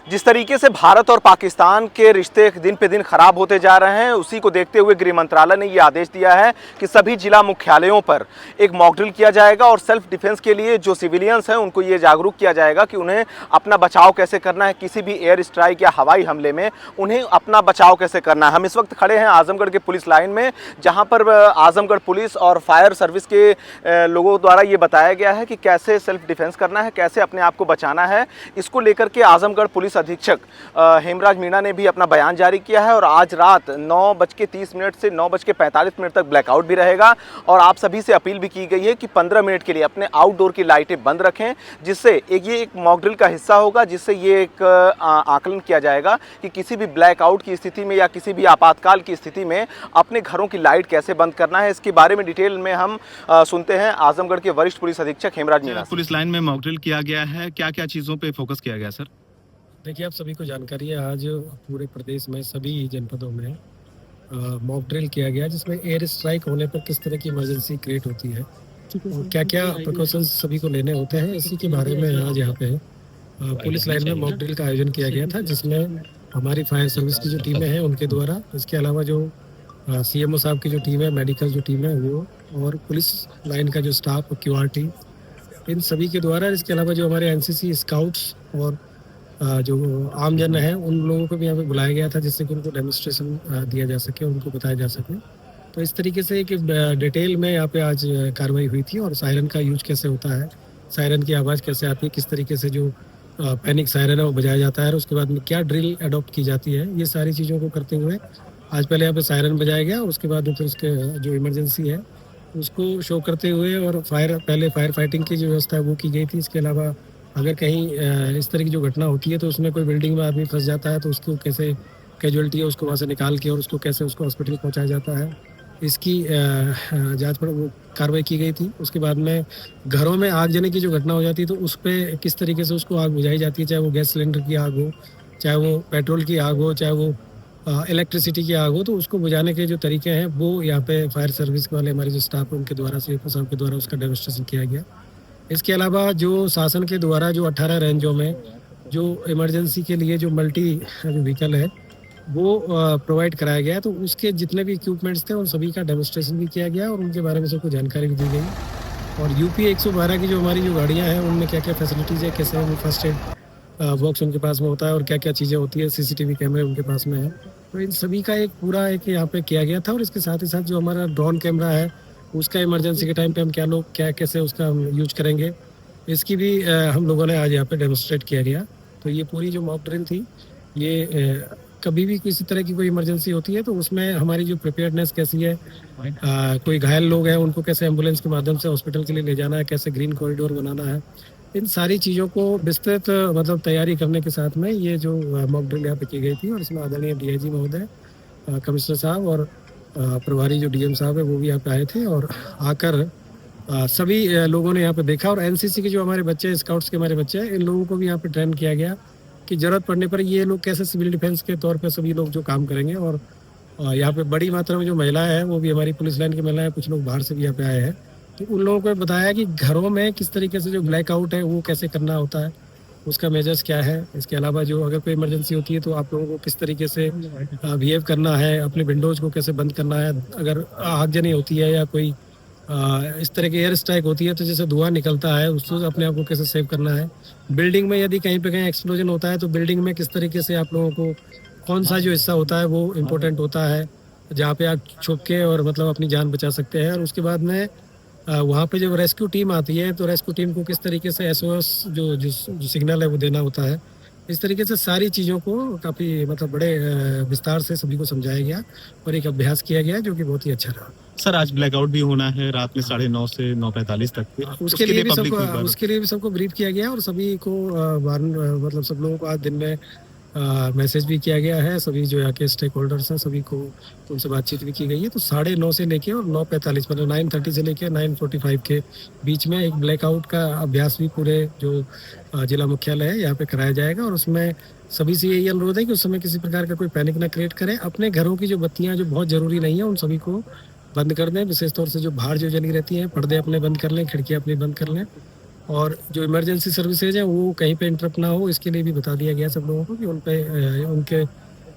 जिस तरीके से भारत और पाकिस्तान के रिश्ते दिन पे दिन खराब होते जा रहे हैं, उसी को देखते हुए गृह मंत्रालय ने ये आदेश दिया है कि सभी जिला मुख्यालयों पर एक मॉक ड्रिल किया जाएगा और सेल्फ डिफेंस के लिए जो सिविलियंस हैं उनको ये जागरूक किया जाएगा कि उन्हें अपना बचाव कैसे करना है, किसी भी एयर स्ट्राइक या हवाई हमले में उन्हें अपना बचाव कैसे करना है। हम इस वक्त खड़े हैं आजमगढ़ के पुलिस लाइन में, जहाँ पर आजमगढ़ पुलिस और फायर सर्विस के लोगों द्वारा ये बताया गया है कि कैसे सेल्फ डिफेंस करना है, कैसे अपने आप को बचाना है। इसको लेकर के आजमगढ़ पुलिस अधीक्षक हेमराज मीणा ने भी अपना बयान जारी किया है और आज रात 9:30 से 9:45 तक ब्लैकआउट भी रहेगा और आप सभी से अपील भी की गई है कि 15 मिनट के लिए अपने आउटडोर की लाइटें बंद रखें, जिससे ये एक मॉक ड्रिल का हिस्सा होगा, जिससे ये एक आकलन किया जाएगा कि किसी भी ब्लैकआउट की स्थिति में या किसी भी आपातकाल की स्थिति में अपने घरों की लाइट कैसे बंद करना है। इसके बारे में डिटेल में हम सुनते हैं आजमगढ़ के वरिष्ठ पुलिस अधीक्षक हेमराज मीणा। पुलिस लाइन में मॉक ड्रिल किया गया है, क्या क्या चीज़ों पे फोकस किया गया सर? देखिए, आप सभी को जानकारी है, आज पूरे प्रदेश में सभी जनपदों में मॉक ड्रिल किया गया, जिसमें एयर स्ट्राइक होने पर किस तरह की इमरजेंसी क्रिएट होती है और क्या क्या प्रिकॉशंस सभी को लेने होते हैं, इसी के बारे में आज यहाँ पे पुलिस लाइन में मॉक ड्रिल का आयोजन किया गया था, जिसमें हमारी फायर सर्विस की जो टीमें हैं उनके द्वारा, इसके अलावा जो CMO साहब की जो टीम है, मेडिकल जो टीम है वो, और पुलिस लाइन का जो स्टाफ, QRT, इन सभी के द्वारा, इसके अलावा जो हमारे NCC स्काउट्स और जो आम जन है उन लोगों को भी यहाँ पे बुलाया गया था, जिससे कि उनको डेमोन्स्ट्रेशन दिया जा सके, उनको बताया जा सके। तो इस तरीके से एक डिटेल में यहाँ पे आज कार्रवाई हुई थी और सायरन का यूज कैसे होता है, सायरन की आवाज़ कैसे आती है, किस तरीके से जो पैनिक सायरन है वो बजाया जाता है और उसके बाद में क्या ड्रिल अडॉप्ट की जाती है, ये सारी चीज़ों को करते हुए आज पहले यहाँ पे सायरन बजाया गया और उसके बाद फिर उसके जो इमरजेंसी है उसको शो करते हुए और पहले फायर फाइटिंग की जो व्यवस्था है वो की गई थी। इसके अलावा अगर कहीं इस तरह की जो घटना होती है तो उसमें कोई बिल्डिंग में आदमी फंस जाता है तो उसको कैसे कैजुअलिटी है उसको वहाँ से निकाल के और उसको कैसे उसको हॉस्पिटल पहुँचाया जाता है, इसकी जांच पर वो कार्रवाई की गई थी। उसके बाद में घरों में आग जलने की जो घटना हो जाती है तो उस पर किस तरीके से उसको आग बुझाई जाती है, चाहे वो गैस सिलेंडर की आग हो, चाहे वो पेट्रोल की आग हो, चाहे वो इलेक्ट्रिसिटी की आग हो, तो उसको बुझाने के जो तरीके हैं वो यहाँ पे फायर सर्विस वाले हमारे जो स्टाफ है उनके द्वारा, CFO साहब के द्वारा उसका डेमोन्स्ट्रेशन किया गया। इसके अलावा जो शासन के द्वारा जो 18 रेंजों में जो इमरजेंसी के लिए जो मल्टी व्हीकल है वो प्रोवाइड कराया गया, तो उसके जितने भी इक्विपमेंट्स थे उन सभी का डेमोन्स्ट्रेशन भी किया गया और उनके बारे में सबको जानकारी भी दी गई। और UP 112 की जो हमारी जो गाड़ियाँ हैं उनमें क्या क्या फैसिलिटीज़ है, कैसे वो फर्स्ट एड बॉक्स उनके पास में होता है और क्या क्या चीज़ें होती है, CCTV कैमरे उनके पास में है, तो इन सभी का एक पूरा एक यहाँ पे किया गया था। और इसके साथ ही साथ जो हमारा ड्रोन कैमरा है उसका इमरजेंसी के टाइम पे हम क्या कैसे उसका हम यूज करेंगे, इसकी भी हम लोगों ने आज यहाँ पे डेमोन्स्ट्रेट किया गया। तो ये पूरी जो मॉक ड्रिल थी ये कभी भी किसी तरह की कोई इमरजेंसी होती है तो उसमें हमारी जो प्रिपेयर्डनेस कैसी है, कोई घायल लोग हैं उनको कैसे एम्बुलेंस के माध्यम से हॉस्पिटल के लिए ले जाना है, कैसे ग्रीन कॉरिडोर बनाना है, इन सारी चीज़ों को विस्तृत मतलब तैयारी करने के साथ में ये जो मॉक ड्रिल यहाँ पे की गई थी और इसमें आदरणीय DIG महोदय, कमिश्नर साहब और प्रभारी जो DM साहब है वो भी यहाँ पे आए थे और आकर सभी लोगों ने यहाँ पे देखा। और NCC के जो हमारे बच्चे हैं, स्काउट्स के हमारे बच्चे हैं, इन लोगों को भी यहाँ पे ट्रेन किया गया कि ज़रूरत पड़ने पर ये लोग कैसे सिविल डिफेंस के तौर पे सभी लोग जो काम करेंगे। और यहाँ पे बड़ी मात्रा में जो महिलाएं हैं वो भी हमारी पुलिस लाइन की महिलाएं, कुछ लोग बाहर से भी यहाँ पे आए हैं, तो उन लोगों को बताया कि घरों में किस तरीके से जो ब्लैकआउट है वो कैसे करना होता है, उसका मेजर्स क्या है। इसके अलावा जो अगर कोई इमरजेंसी होती है तो आप लोगों को किस तरीके से बिहेव करना है, अपने विंडोज़ को कैसे बंद करना है, अगर आगजनी होती है या कोई इस तरह की एयर स्ट्राइक होती है तो जैसे धुआं निकलता है उसको अपने आप को कैसे सेव करना है। बिल्डिंग में यदि कहीं पे कहीं एक्सप्लोजन होता है तो बिल्डिंग में किस तरीके से आप लोगों को कौन सा जो हिस्सा होता है वो इम्पोर्टेंट होता है, जहाँ पे आप छुप के और मतलब अपनी जान बचा सकते हैं। और उसके बाद में वहाँ पे जब रेस्क्यू टीम आती है तो रेस्क्यू टीम को किस तरीके से SOS जो सिग्नल है वो देना होता है। इस तरीके से सारी चीज़ों को काफ़ी मतलब बड़े विस्तार से सभी को समझाया गया और एक अभ्यास किया गया जो कि बहुत ही अच्छा रहा। सर आज ब्लैकआउट भी होना है रात में 9:30 से 9:45 तक, उसके लिए भी सबको ब्रीफ किया गया और सभी को मतलब सब लोगों को आज दिन में मैसेज भी किया गया है। सभी जो यहाँ के स्टेक होल्डर्स हैं सभी को उनसे बातचीत भी की गई है। तो 9:30 से लेके और 9:45 मतलब 9:30 से लेके 9:45 के बीच में एक ब्लैकआउट का अभ्यास भी पूरे जो जिला मुख्यालय है यहाँ पे कराया जाएगा। और उसमें सभी से यही अनुरोध है कि उस समय किसी प्रकार का कोई पैनिक ना क्रिएट करें, अपने घरों की जो बत्तियाँ जो बहुत ज़रूरी नहीं है उन सभी को बंद कर दें, विशेष तौर से जो बाहर जो जली रहती हैं पर्दे अपने बंद कर लें, खिड़कियाँ अपनी बंद कर लें और जो इमरजेंसी सर्विसेज हैं वो कहीं पे इंटरप्ट ना हो, इसके लिए भी बता दिया गया सब लोगों को कि उन पे उनके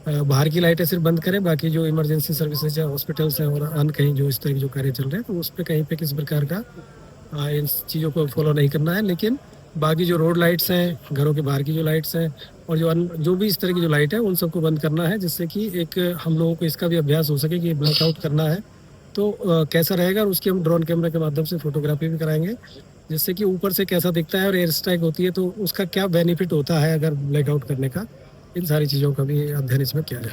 बाहर की लाइटें सिर्फ बंद करें, बाकी जो इमरजेंसी सर्विसेज है, हॉस्पिटल्स हैं और अन्य कहीं जो इस तरह के जो कार्य चल रहे हैं, तो उस पर कहीं पे किसी प्रकार का इन चीज़ों को फॉलो नहीं करना है। लेकिन बाकी जो रोड लाइट्स हैं, घरों के बाहर की जो लाइट्स हैं और जो भी इस तरह की जो लाइट है, उन सबको बंद करना है, जिससे कि एक हम लोगों को इसका भी अभ्यास हो सके कि ब्लैकआउट करना है तो कैसा रहेगा, और उसकी हम ड्रोन कैमरे के माध्यम से फोटोग्राफी भी कराएंगे, जिससे कि ऊपर से कैसा दिखता है और एयर स्ट्राइक होती है तो उसका क्या बेनिफिट होता है अगर ब्लैकआउट करने का। इन सारी चीज़ों का भी अध्ययन इसमें किया जाए।